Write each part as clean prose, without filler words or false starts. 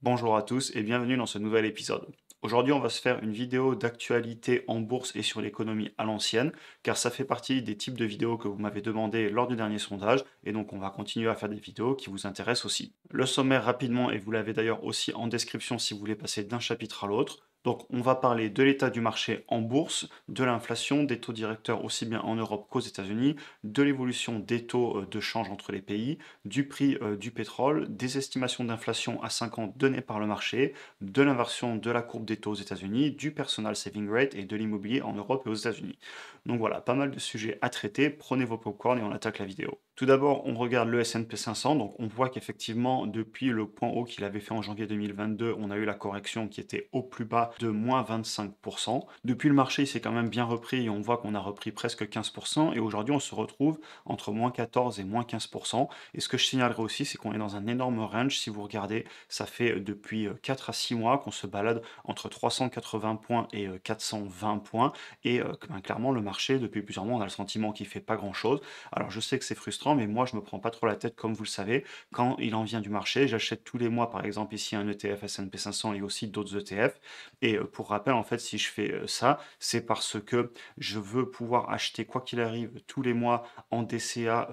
Bonjour à tous et bienvenue dans ce nouvel épisode. Aujourd'hui, on va se faire une vidéo d'actualité en bourse et sur l'économie à l'ancienne, car ça fait partie des types de vidéos que vous m'avez demandé lors du dernier sondage, et donc on va continuer à faire des vidéos qui vous intéressent aussi. Le sommaire rapidement, et vous l'avez d'ailleurs aussi en description si vous voulez passer d'un chapitre à l'autre. Donc on va parler de l'état du marché en bourse, de l'inflation, des taux directeurs aussi bien en Europe qu'aux États-Unis, de l'évolution des taux de change entre les pays, du prix du pétrole, des estimations d'inflation à 5 ans données par le marché, de l'inversion de la courbe des taux aux États-Unis, du personal saving rate et de l'immobilier en Europe et aux États-Unis. Donc voilà, pas mal de sujets à traiter. Prenez vos popcorn et on attaque la vidéo. Tout d'abord, on regarde le S&P 500. Donc on voit qu'effectivement, depuis le point haut qu'il avait fait en janvier 2022, on a eu la correction qui était au plus bas de moins 25%. Depuis, le marché il s'est quand même bien repris et on voit qu'on a repris presque 15%. Et aujourd'hui, on se retrouve entre moins 14 et moins 15%. Et ce que je signalerai aussi, c'est qu'on est dans un énorme range. Si vous regardez, ça fait depuis 4 à 6 mois qu'on se balade entre 380 points et 420 points. Et ben, clairement, le marché, depuis plusieurs mois, on a le sentiment qu'il fait pas grand-chose. Alors, je sais que c'est frustrant, mais moi, je me prends pas trop la tête, comme vous le savez. Quand il en vient du marché, j'achète tous les mois, par exemple, ici, un ETF S&P 500 et aussi d'autres ETF. Et pour rappel, en fait, si je fais ça, c'est parce que je veux pouvoir acheter, quoi qu'il arrive, tous les mois en DCA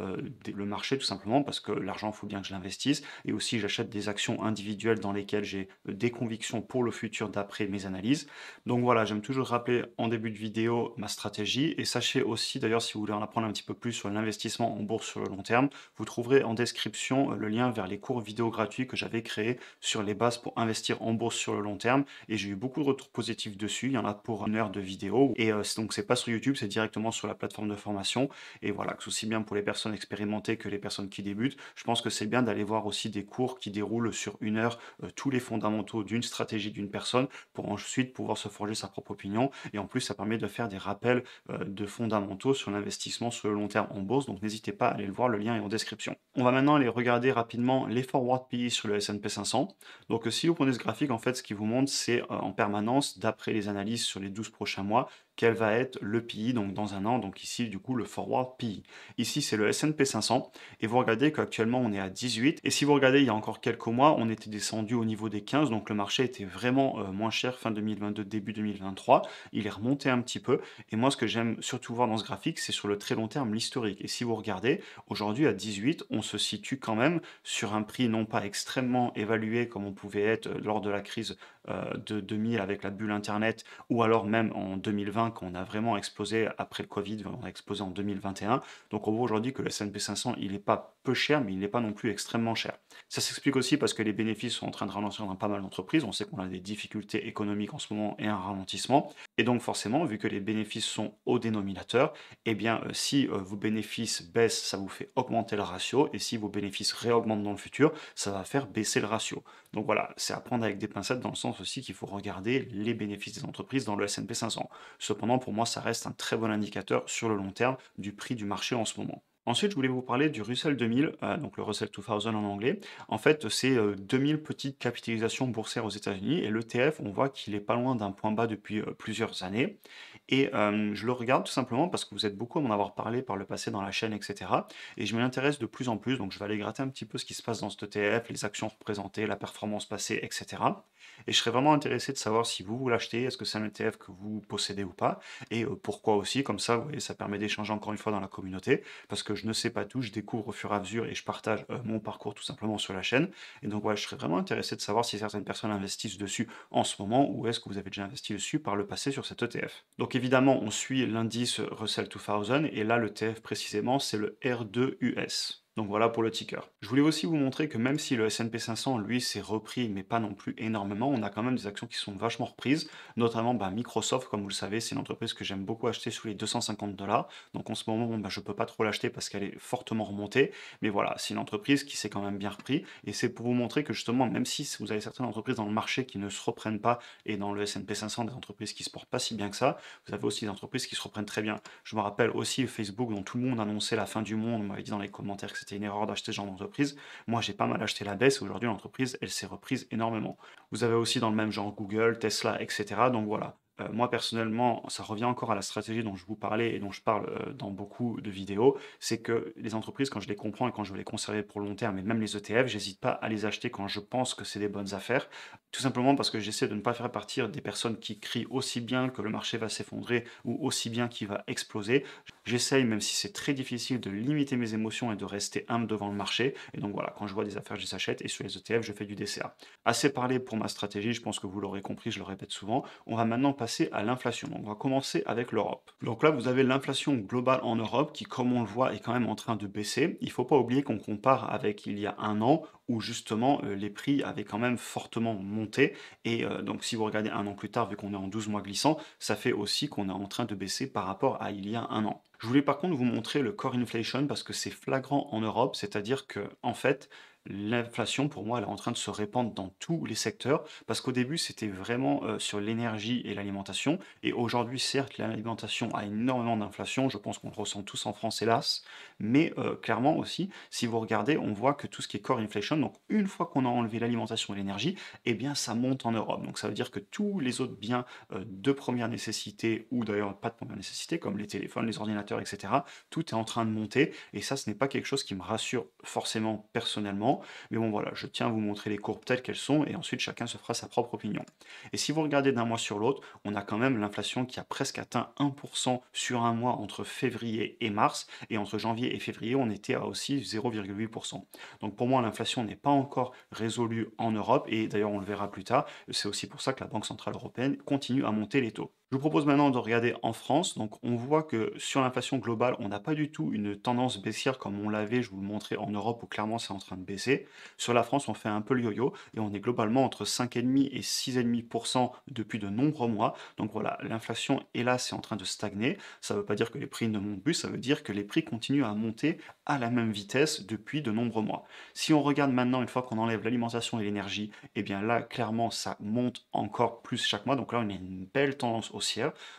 le marché, tout simplement, parce que l'argent, il faut bien que je l'investisse. Et aussi, j'achète des actions individuelles dans lesquelles j'ai des convictions pour le futur d'après mes analyses. Donc voilà, j'aime toujours rappeler en début de vidéo ma stratégie. Et sachez aussi, d'ailleurs, si vous voulez en apprendre un petit peu plus sur l'investissement en bourse sur le long terme, vous trouverez en description le lien vers les cours vidéo gratuits que j'avais créés sur les bases pour investir en bourse sur le long terme. Et j'ai eu beaucoup de retours positifs dessus. Il y en a pour 1 heure de vidéo. Et donc, c'est pas sur YouTube, c'est directement sur la plateforme de formation. Et voilà, que c'est aussi bien pour les personnes expérimentées que les personnes qui débutent. Je pense que c'est bien d'aller voir aussi des cours qui déroulent sur 1 heure tous les fondamentaux d'une stratégie d'une personne pour ensuite pouvoir se forger sa propre opinion. Et en plus, ça permet de faire des rappels de fondamentaux sur l'investissement sur le long terme en bourse. Donc n'hésitez pas à aller le voir, le lien est en description. On va maintenant aller regarder rapidement les forward PE sur le S&P 500. Donc si vous prenez ce graphique, en fait, ce qui vous montre, c'est en permanence, d'après les analyses sur les 12 prochains mois, quel va être le PI, donc dans un an, donc ici du coup le forward PI. Ici c'est le S&P 500 et vous regardez qu'actuellement on est à 18 et si vous regardez il y a encore quelques mois on était descendu au niveau des 15 donc le marché était vraiment moins cher fin 2022 début 2023, il est remonté un petit peu et moi ce que j'aime surtout voir dans ce graphique c'est sur le très long terme l'historique et si vous regardez aujourd'hui à 18 on se situe quand même sur un prix non pas extrêmement évalué comme on pouvait être lors de la crise de 2000 avec la bulle internet ou alors même en 2020 quand on a vraiment explosé après le Covid, on a explosé en 2021. Donc on voit aujourd'hui que le S&P 500, il n'est pas peu cher, mais il n'est pas non plus extrêmement cher. Ça s'explique aussi parce que les bénéfices sont en train de ralentir dans pas mal d'entreprises. On sait qu'on a des difficultés économiques en ce moment et un ralentissement. Et donc forcément, vu que les bénéfices sont au dénominateur, eh bien si vos bénéfices baissent, ça vous fait augmenter le ratio. Et si vos bénéfices réaugmentent dans le futur, ça va faire baisser le ratio. Donc voilà, c'est à prendre avec des pincettes dans le sens aussi qu'il faut regarder les bénéfices des entreprises dans le S&P 500. Cependant, pour moi, ça reste un très bon indicateur sur le long terme du prix du marché en ce moment. Ensuite, je voulais vous parler du Russell 2000, donc le Russell 2000 en anglais. En fait, c'est 2000 petites capitalisations boursières aux États-Unis et l'ETF, on voit qu'il est pas loin d'un point bas depuis plusieurs années. Et je le regarde tout simplement parce que vous êtes beaucoup à m'en avoir parlé par le passé dans la chaîne, etc. Et je m'y intéresse de plus en plus, donc je vais aller gratter un petit peu ce qui se passe dans cet ETF, les actions représentées, la performance passée, etc. Et je serais vraiment intéressé de savoir si vous l'achetez, est-ce que c'est un ETF que vous possédez ou pas, et pourquoi aussi, comme ça, vous voyez, ça permet d'échanger encore une fois dans la communauté, parce que je ne sais pas tout, je découvre au fur et à mesure et je partage mon parcours tout simplement sur la chaîne. Et donc ouais, je serais vraiment intéressé de savoir si certaines personnes investissent dessus en ce moment, ou est-ce que vous avez déjà investi dessus par le passé sur cet ETF. Donc évidemment, on suit l'indice Russell 2000, et là, le TF précisément, c'est le R2US. Donc voilà pour le ticker. Je voulais aussi vous montrer que même si le S&P 500, lui, s'est repris, mais pas non plus énormément, on a quand même des actions qui sont vachement reprises, notamment Microsoft, comme vous le savez, c'est une entreprise que j'aime beaucoup acheter sous les 250 $. Donc en ce moment, je peux pas trop l'acheter parce qu'elle est fortement remontée, mais voilà, c'est une entreprise qui s'est quand même bien repris, et c'est pour vous montrer que justement, même si vous avez certaines entreprises dans le marché qui ne se reprennent pas, et dans le S&P 500, des entreprises qui se portent pas si bien que ça, vous avez aussi des entreprises qui se reprennent très bien. Je me rappelle aussi Facebook, dont tout le monde annonçait la fin du monde, on m'avait dit dans les commentaires que c'était une erreur d'acheter ce genre d'entreprise. Moi, j'ai pas mal acheté la baisse et aujourd'hui, l'entreprise, elle s'est reprise énormément. Vous avez aussi dans le même genre Google, Tesla, etc. Donc voilà. Moi personnellement, ça revient encore à la stratégie dont je vous parlais et dont je parle, dans beaucoup de vidéos. C'est que les entreprises, quand je les comprends et quand je veux les conserver pour le long terme et même les ETF, j'hésite pas à les acheter quand je pense que c'est des bonnes affaires. Tout simplement parce que j'essaie de ne pas faire partir des personnes qui crient aussi bien que le marché va s'effondrer ou aussi bien qu'il va exploser. J'essaye, même si c'est très difficile, de limiter mes émotions et de rester humble devant le marché. Et donc voilà, quand je vois des affaires, je les achète et sur les ETF, je fais du DCA. Assez parlé pour ma stratégie, je pense que vous l'aurez compris, je le répète souvent. On va maintenant passer à l'inflation. Donc, on va commencer avec l'Europe. Donc là, vous avez l'inflation globale en Europe qui, comme on le voit, est quand même en train de baisser. Il ne faut pas oublier qu'on compare avec il y a un an où justement les prix avaient quand même fortement monté. Et donc, si vous regardez un an plus tard, vu qu'on est en 12 mois glissants, ça fait aussi qu'on est en train de baisser par rapport à il y a un an. Je voulais par contre vous montrer le core inflation parce que c'est flagrant en Europe, c'est-à-dire que en fait, l'inflation, pour moi, elle est en train de se répandre dans tous les secteurs, parce qu'au début, c'était vraiment sur l'énergie et l'alimentation, et aujourd'hui, certes, l'alimentation a énormément d'inflation, je pense qu'on le ressent tous en France, hélas, mais clairement aussi, si vous regardez, on voit que tout ce qui est core inflation, donc une fois qu'on a enlevé l'alimentation et l'énergie, eh bien, ça monte en Europe. Donc ça veut dire que tous les autres biens de première nécessité, ou d'ailleurs pas de première nécessité, comme les téléphones, les ordinateurs, etc., tout est en train de monter, et ça, ce n'est pas quelque chose qui me rassure forcément personnellement, mais bon voilà, je tiens à vous montrer les courbes telles qu'elles sont, et ensuite chacun se fera sa propre opinion. Et si vous regardez d'un mois sur l'autre, on a quand même l'inflation qui a presque atteint 1% sur un mois entre février et mars, et entre janvier et février, on était à aussi 0,8%. Donc pour moi, l'inflation n'est pas encore résolue en Europe, et d'ailleurs on le verra plus tard, c'est aussi pour ça que la Banque Centrale Européenne continue à monter les taux. Je vous propose maintenant de regarder en France. Donc, on voit que sur l'inflation globale, on n'a pas du tout une tendance baissière comme on l'avait, je vous le montrais en Europe où clairement c'est en train de baisser. Sur la France, on fait un peu le yo-yo et on est globalement entre 5,5 et 6,5% depuis de nombreux mois. Donc voilà, l'inflation est là, c'est en train de stagner. Ça ne veut pas dire que les prix ne montent plus, ça veut dire que les prix continuent à monter à la même vitesse depuis de nombreux mois. Si on regarde maintenant, une fois qu'on enlève l'alimentation et l'énergie, eh bien là, clairement, ça monte encore plus chaque mois. Donc là, on a une belle tendance haussière.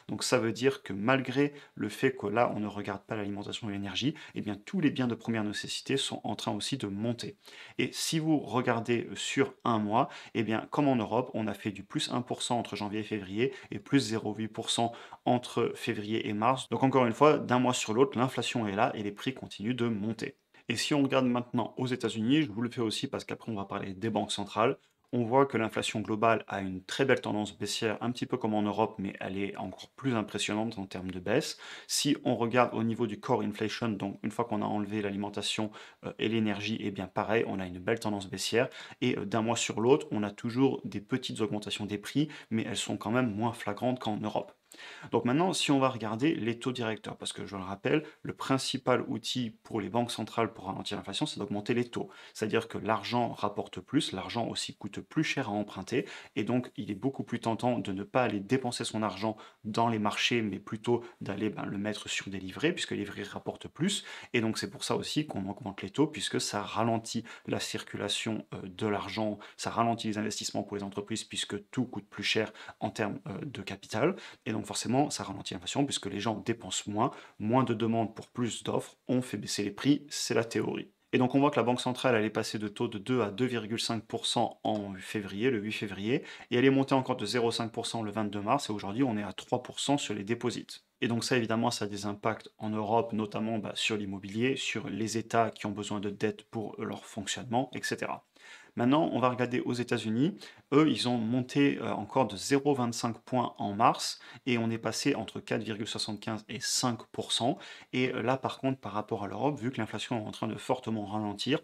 Donc ça veut dire que malgré le fait que là, on ne regarde pas l'alimentation et l'énergie, eh bien tous les biens de première nécessité sont en train aussi de monter. Et si vous regardez sur un mois, eh bien comme en Europe, on a fait du plus 1% entre janvier et février et plus 0,8% entre février et mars. Donc encore une fois, d'un mois sur l'autre, l'inflation est là et les prix continuent de monter. Et si on regarde maintenant aux États-Unis, je vous le fais aussi parce qu'après on va parler des banques centrales, on voit que l'inflation globale a une très belle tendance baissière, un petit peu comme en Europe, mais elle est encore plus impressionnante en termes de baisse. Si on regarde au niveau du core inflation, donc une fois qu'on a enlevé l'alimentation et l'énergie, eh bien pareil, on a une belle tendance baissière. Et d'un mois sur l'autre, on a toujours des petites augmentations des prix, mais elles sont quand même moins flagrantes qu'en Europe. Donc maintenant, si on va regarder les taux directeurs, parce que je le rappelle, le principal outil pour les banques centrales pour ralentir l'inflation, c'est d'augmenter les taux. C'est-à-dire que l'argent rapporte plus, l'argent aussi coûte plus cher à emprunter, et donc il est beaucoup plus tentant de ne pas aller dépenser son argent dans les marchés, mais plutôt d'aller le mettre sur des livrets, puisque les livrets rapportent plus, et donc c'est pour ça aussi qu'on augmente les taux, puisque ça ralentit la circulation de l'argent, ça ralentit les investissements pour les entreprises, puisque tout coûte plus cher en termes de capital. Et donc forcément, ça ralentit l'inflation puisque les gens dépensent moins, moins de demandes pour plus d'offres, on fait baisser les prix, c'est la théorie. Et donc on voit que la Banque centrale, elle est passée de taux de 2 à 2,5% en février, le 8 février, et elle est montée encore de 0,5% le 22 mars, et aujourd'hui on est à 3% sur les déposits. Et donc ça, évidemment, ça a des impacts en Europe, notamment sur l'immobilier, sur les États qui ont besoin de dettes pour leur fonctionnement, etc. Maintenant, on va regarder aux États-Unis. Eux, ils ont monté encore de 0,25 points en mars et on est passé entre 4,75 et 5%. Et là, par contre, par rapport à l'Europe, vu que l'inflation est en train de fortement ralentir,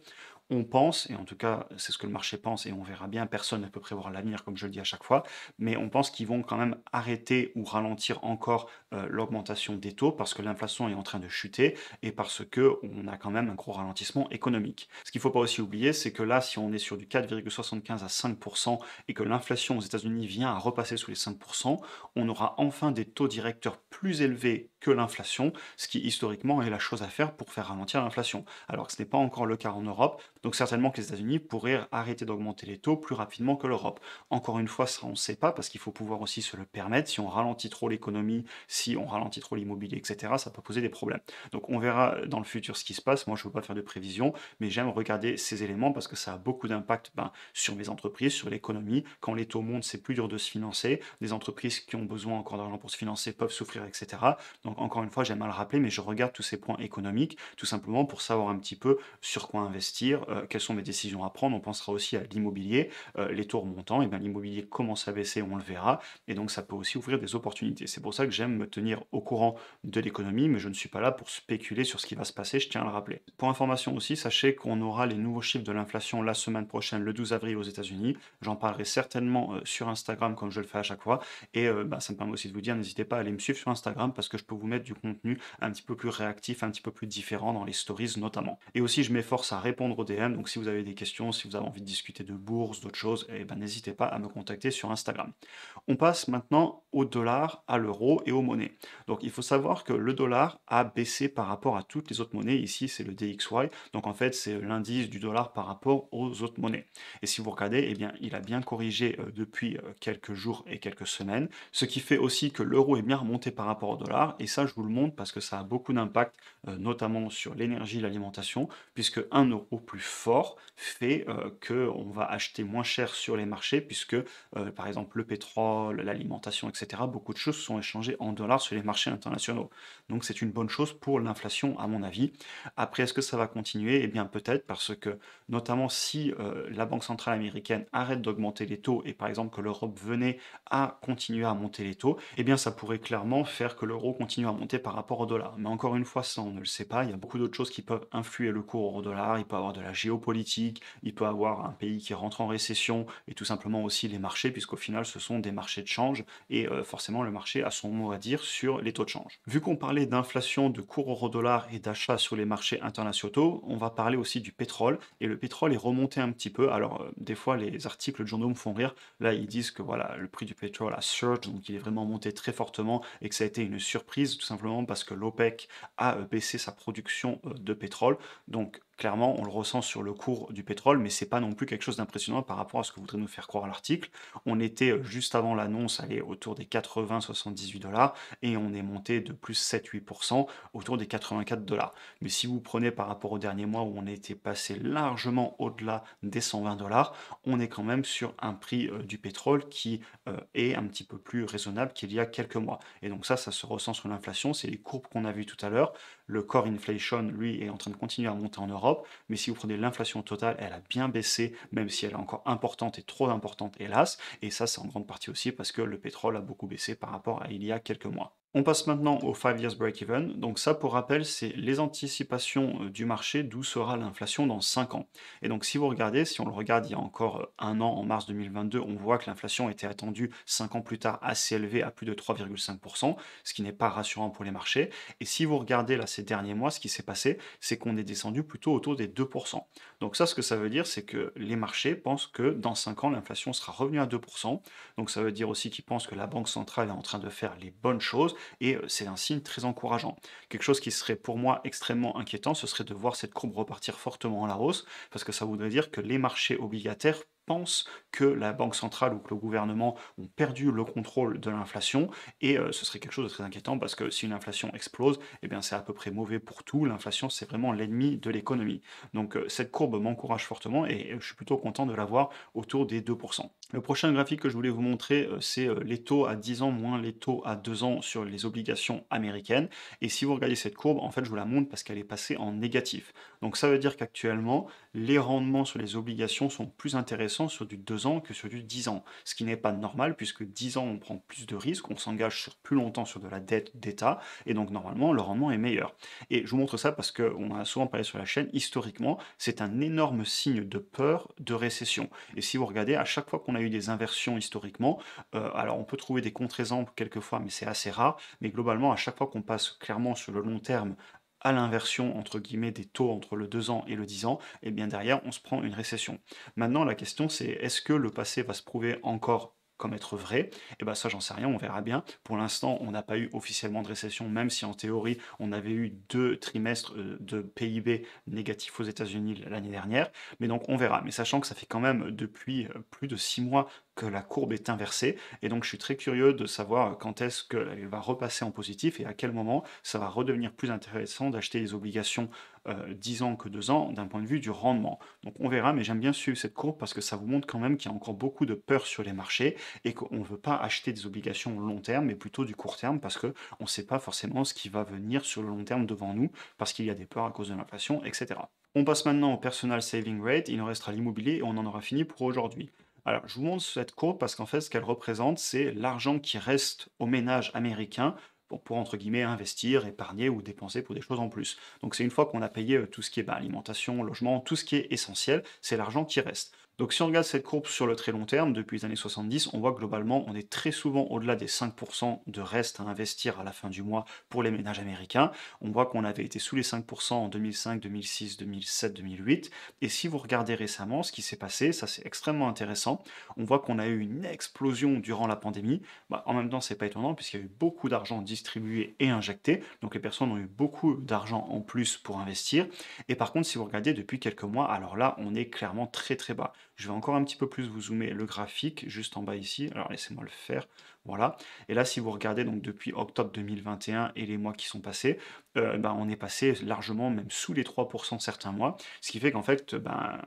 on pense, et en tout cas c'est ce que le marché pense, et on verra bien, personne ne peut prévoir l'avenir comme je le dis à chaque fois, mais on pense qu'ils vont quand même arrêter ou ralentir encore l'augmentation des taux parce que l'inflation est en train de chuter et parce que on a quand même un gros ralentissement économique. Ce qu'il ne faut pas aussi oublier, c'est que là, si on est sur du 4,75 à 5% et que l'inflation aux États-Unis vient à repasser sous les 5%, on aura enfin des taux directeurs plus élevés que l'inflation, ce qui historiquement est la chose à faire pour faire ralentir l'inflation. Alors que ce n'est pas encore le cas en Europe, Donc certainement que les États-Unis pourraient arrêter d'augmenter les taux plus rapidement que l'Europe. Encore une fois, ça on ne sait pas parce qu'il faut pouvoir aussi se le permettre. Si on ralentit trop l'économie, si on ralentit trop l'immobilier, etc., ça peut poser des problèmes. Donc on verra dans le futur ce qui se passe. Moi, je ne veux pas faire de prévision, mais j'aime regarder ces éléments parce que ça a beaucoup d'impact sur mes entreprises, sur l'économie. Quand les taux montent, c'est plus dur de se financer. Des entreprises qui ont besoin encore d'argent pour se financer peuvent souffrir, etc. Donc encore une fois, j'aime à le rappeler, mais je regarde tous ces points économiques, tout simplement pour savoir un petit peu sur quoi investir, quelles sont mes décisions à prendre. On pensera aussi à l'immobilier, les taux remontant, et bien l'immobilier commence à baisser, on le verra, et donc ça peut aussi ouvrir des opportunités. C'est pour ça que j'aime me tenir au courant de l'économie, mais je ne suis pas là pour spéculer sur ce qui va se passer, je tiens à le rappeler. Pour information aussi, sachez qu'on aura les nouveaux chiffres de l'inflation la semaine prochaine, le 12 avril aux États-Unis. J'en parlerai certainement sur Instagram comme je le fais à chaque fois, et ça me permet aussi de vous dire, n'hésitez pas à aller me suivre sur Instagram parce que je peux vous mettre du contenu un petit peu plus réactif, un petit peu plus différent dans les stories notamment. Et aussi, je m'efforce à répondre aux DM, donc si vous avez des questions, si vous avez envie de discuter de bourse, d'autres choses, n'hésitez pas à me contacter sur Instagram. On passe maintenant au dollar, à l'euro et aux monnaies. Donc il faut savoir que le dollar a baissé par rapport à toutes les autres monnaies. Ici, c'est le DXY. Donc en fait, c'est l'indice du dollar par rapport aux autres monnaies. Et si vous regardez, eh bien, il a bien corrigé depuis quelques jours et quelques semaines, ce qui fait aussi que l'euro est bien remonté par rapport au dollar. Et ça, je vous le montre parce que ça a beaucoup d'impact, notamment sur l'énergie et l'alimentation, puisque un euro plus fort fait qu'on va acheter moins cher sur les marchés, puisque par exemple le pétrole, l'alimentation, etc., beaucoup de choses sont échangées en dollars sur les marchés internationaux. Donc c'est une bonne chose pour l'inflation, à mon avis. Après, est-ce que ça va continuer? Eh bien peut-être, parce que notamment si la Banque centrale américaine arrête d'augmenter les taux et par exemple que l'Europe venait à continuer à monter les taux, eh bien ça pourrait clairement faire que l'euro continue à monter par rapport au dollar. Mais encore une fois, ça on ne le sait pas. Il y a beaucoup d'autres choses qui peuvent influer le cours euro-dollar. Il peut y avoir de la géopolitique, il peut y avoir un pays qui rentre en récession et tout simplement aussi les marchés, puisqu'au final ce sont des marchés de change et forcément le marché a son mot à dire sur les taux de change. Vu qu'on parlait d'inflation, de cours euro-dollar et d'achat sur les marchés internationaux, on va parler aussi du pétrole et le pétrole est remonté un petit peu. Alors des fois les articles de journaux me font rire. Là ils disent que voilà, le prix du pétrole a surge, donc il est vraiment monté très fortement et que ça a été une surprise tout simplement parce que l'OPEC a baissé sa production de pétrole. Donc clairement, on le ressent sur le cours du pétrole, mais c'est pas non plus quelque chose d'impressionnant par rapport à ce que voudrait nous faire croire l'article. On était juste avant l'annonce, allez, autour des 80-78 dollars, et on est monté de plus 7-8% autour des 84 dollars. Mais si vous prenez par rapport au dernier mois où on a été passé largement au-delà des 120 dollars, on est quand même sur un prix du pétrole qui est un petit peu plus raisonnable qu'il y a quelques mois. Et donc ça se ressent sur l'inflation, c'est les courbes qu'on a vues tout à l'heure. Le core inflation, lui, est en train de continuer à monter en Europe, mais si vous prenez l'inflation totale, elle a bien baissé, même si elle est encore importante et trop importante, hélas. Et ça, c'est en grande partie aussi parce que le pétrole a beaucoup baissé par rapport à il y a quelques mois. On passe maintenant au 5 years break-even. Donc ça, pour rappel, c'est les anticipations du marché d'où sera l'inflation dans 5 ans. Et donc si vous regardez, si on le regarde il y a encore un an, en mars 2022, on voit que l'inflation était attendue 5 ans plus tard assez élevée à plus de 3,5%, ce qui n'est pas rassurant pour les marchés. Et si vous regardez là ces derniers mois, ce qui s'est passé, c'est qu'on est descendu plutôt autour des 2%. Donc ça, ce que ça veut dire, c'est que les marchés pensent que dans 5 ans, l'inflation sera revenue à 2%. Donc ça veut dire aussi qu'ils pensent que la Banque centrale est en train de faire les bonnes choses et c'est un signe très encourageant. Quelque chose qui serait pour moi extrêmement inquiétant, ce serait de voir cette courbe repartir fortement à la hausse, parce que ça voudrait dire que les marchés obligataires pensent que la Banque centrale ou que le gouvernement ont perdu le contrôle de l'inflation, et ce serait quelque chose de très inquiétant, parce que si une inflation explose, eh bien c'est à peu près mauvais pour tout. L'inflation, c'est vraiment l'ennemi de l'économie. Donc cette courbe m'encourage fortement, et je suis plutôt content de la voir autour des 2%. Le prochain graphique que je voulais vous montrer, c'est les taux à 10 ans moins les taux à 2 ans sur les obligations américaines. Et si vous regardez cette courbe, en fait, je vous la montre parce qu'elle est passée en négatif. Donc ça veut dire qu'actuellement, les rendements sur les obligations sont plus intéressants sur du 2 ans que sur du 10 ans. Ce qui n'est pas normal, puisque 10 ans, on prend plus de risques, on s'engage sur plus longtemps sur de la dette d'État, et donc normalement, le rendement est meilleur. Et je vous montre ça parce qu'on a souvent parlé sur la chaîne, historiquement, c'est un énorme signe de peur de récession. Et si vous regardez, à chaque fois qu'on a eu des inversions historiquement, alors on peut trouver des contre-exemples quelquefois, mais c'est assez rare, mais globalement, à chaque fois qu'on passe clairement sur le long terme à l'inversion, entre guillemets, des taux entre le 2 ans et le 10 ans, et bien derrière, on se prend une récession. Maintenant, la question, c'est est-ce que le passé va se prouver encore comme être vrai. Et ben ça, j'en sais rien, on verra bien. Pour l'instant, on n'a pas eu officiellement de récession, même si en théorie, on avait eu 2 trimestres de PIB négatifs aux États-Unis l'année dernière. Mais donc, on verra. Mais sachant que ça fait quand même depuis plus de 6 mois que la courbe est inversée. Et donc, je suis très curieux de savoir quand est-ce qu'elle va repasser en positif et à quel moment ça va redevenir plus intéressant d'acheter des obligations 10 ans que 2 ans d'un point de vue du rendement. Donc, on verra, mais j'aime bien suivre cette courbe parce que ça vous montre quand même qu'il y a encore beaucoup de peur sur les marchés et qu'on ne veut pas acheter des obligations long terme, mais plutôt du court terme parce qu'on ne sait pas forcément ce qui va venir sur le long terme devant nous parce qu'il y a des peurs à cause de l'inflation, etc. On passe maintenant au personal saving rate, il nous restera l'immobilier et on en aura fini pour aujourd'hui. Alors, je vous montre cette courbe parce qu'en fait, ce qu'elle représente, c'est l'argent qui reste aux ménages américains pour, entre guillemets, investir, épargner ou dépenser pour des choses en plus. Donc, c'est une fois qu'on a payé tout ce qui est alimentation, logement, tout ce qui est essentiel, c'est l'argent qui reste. Donc, si on regarde cette courbe sur le très long terme, depuis les années 70, on voit que globalement, on est très souvent au-delà des 5% de reste à investir à la fin du mois pour les ménages américains. On voit qu'on avait été sous les 5% en 2005, 2006, 2007, 2008. Et si vous regardez récemment ce qui s'est passé, ça c'est extrêmement intéressant. On voit qu'on a eu une explosion durant la pandémie. En même temps, c'est pas étonnant puisqu'il y a eu beaucoup d'argent distribué et injecté. Donc les personnes ont eu beaucoup d'argent en plus pour investir. Et par contre, si vous regardez depuis quelques mois, alors là, on est clairement très très bas. Je vais encore un petit peu plus vous zoomer le graphique juste en bas ici. Alors laissez-moi le faire. Voilà. Et là, si vous regardez donc depuis octobre 2021 et les mois qui sont passés, on est passé largement même sous les 3% certains mois. Ce qui fait qu'en fait,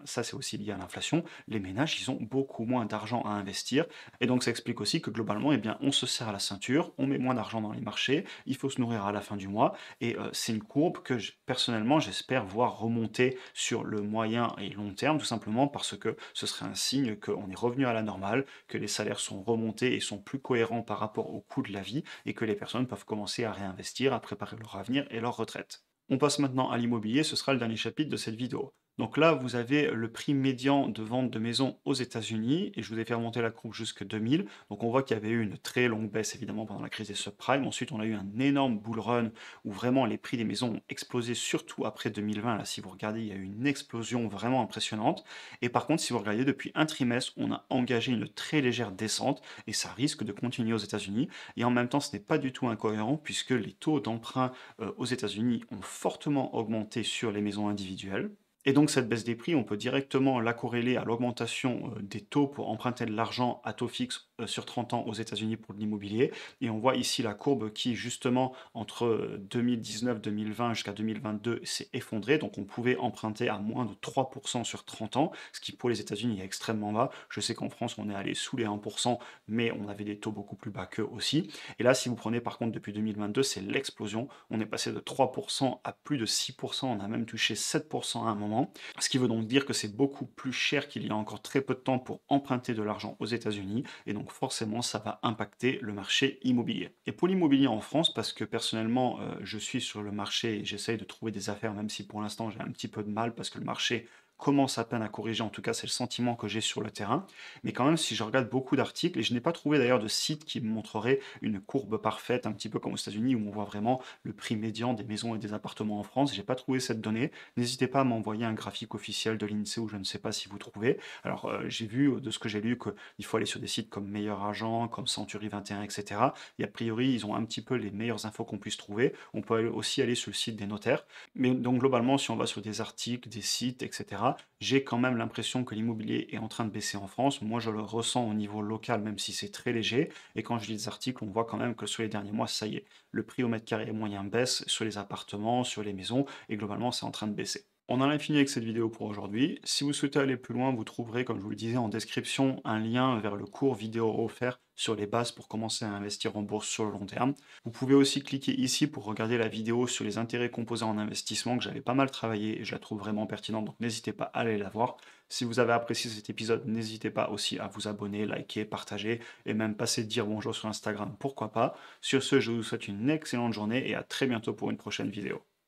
ça c'est aussi lié à l'inflation. Les ménages, ils ont beaucoup moins d'argent à investir. Et donc ça explique aussi que globalement, eh bien, on se serre à la ceinture, on met moins d'argent dans les marchés, il faut se nourrir à la fin du mois. Et c'est une courbe que personnellement, j'espère voir remonter sur le moyen et long terme, tout simplement parce que ce serait un signe qu'on est revenu à la normale, que les salaires sont remontés et sont plus cohérents par rapport au coût de la vie et que les personnes peuvent commencer à réinvestir, à préparer leur avenir et leur retraite. On passe maintenant à l'immobilier, ce sera le dernier chapitre de cette vidéo. Donc là, vous avez le prix médian de vente de maisons aux États-Unis, et je vous ai fait remonter la courbe jusque 2000. Donc on voit qu'il y avait eu une très longue baisse évidemment pendant la crise des subprimes. Ensuite, on a eu un énorme bull run où vraiment les prix des maisons ont explosé, surtout après 2020. Là, si vous regardez, il y a eu une explosion vraiment impressionnante. Et par contre, si vous regardez depuis un trimestre, on a engagé une très légère descente et ça risque de continuer aux États-Unis. Et en même temps, ce n'est pas du tout incohérent puisque les taux d'emprunt aux États-Unis ont fortement augmenté sur les maisons individuelles. Et donc cette baisse des prix, on peut directement la corréler à l'augmentation des taux pour emprunter de l'argent à taux fixe sur 30 ans aux États-Unis pour de l'immobilier. Et on voit ici la courbe qui, justement, entre 2019-2020 jusqu'à 2022, s'est effondrée. Donc on pouvait emprunter à moins de 3% sur 30 ans, ce qui pour les États-Unis est extrêmement bas. Je sais qu'en France, on est allé sous les 1%, mais on avait des taux beaucoup plus bas qu'eux aussi. Et là, si vous prenez par contre depuis 2022, c'est l'explosion. On est passé de 3% à plus de 6%, on a même touché 7% à un moment. Ce qui veut donc dire que c'est beaucoup plus cher qu'il y a encore très peu de temps pour emprunter de l'argent aux États-Unis, et donc forcément ça va impacter le marché immobilier. Et pour l'immobilier en France, parce que personnellement je suis sur le marché et j'essaye de trouver des affaires, même si pour l'instant j'ai un petit peu de mal parce que le marché commence à peine à corriger, en tout cas c'est le sentiment que j'ai sur le terrain, mais quand même si je regarde beaucoup d'articles, et je n'ai pas trouvé d'ailleurs de site qui me montrerait une courbe parfaite, un petit peu comme aux États-Unis où on voit vraiment le prix médian des maisons et des appartements en France, j'ai pas trouvé cette donnée. N'hésitez pas à m'envoyer un graphique officiel de l'INSEE ou je ne sais pas si vous trouvez. Alors j'ai vu de ce que j'ai lu qu'il faut aller sur des sites comme Meilleur Agent, comme Century 21, etc. Et a priori ils ont un petit peu les meilleures infos qu'on puisse trouver. On peut aussi aller sur le site des notaires. Mais donc globalement si on va sur des articles, des sites, etc., j'ai quand même l'impression que l'immobilier est en train de baisser en France. Moi, je le ressens au niveau local, même si c'est très léger. Et quand je lis des articles, on voit quand même que sur les derniers mois, ça y est, le prix au mètre carré moyen baisse sur les appartements, sur les maisons, et globalement, c'est en train de baisser. On en a fini avec cette vidéo pour aujourd'hui. Si vous souhaitez aller plus loin, vous trouverez, comme je vous le disais en description, un lien vers le cours vidéo offert sur les bases pour commencer à investir en bourse sur le long terme. Vous pouvez aussi cliquer ici pour regarder la vidéo sur les intérêts composés en investissement que j'avais pas mal travaillé et je la trouve vraiment pertinente, donc n'hésitez pas à aller la voir. Si vous avez apprécié cet épisode, n'hésitez pas aussi à vous abonner, liker, partager et même passer dire bonjour sur Instagram, pourquoi pas. Sur ce, je vous souhaite une excellente journée et à très bientôt pour une prochaine vidéo.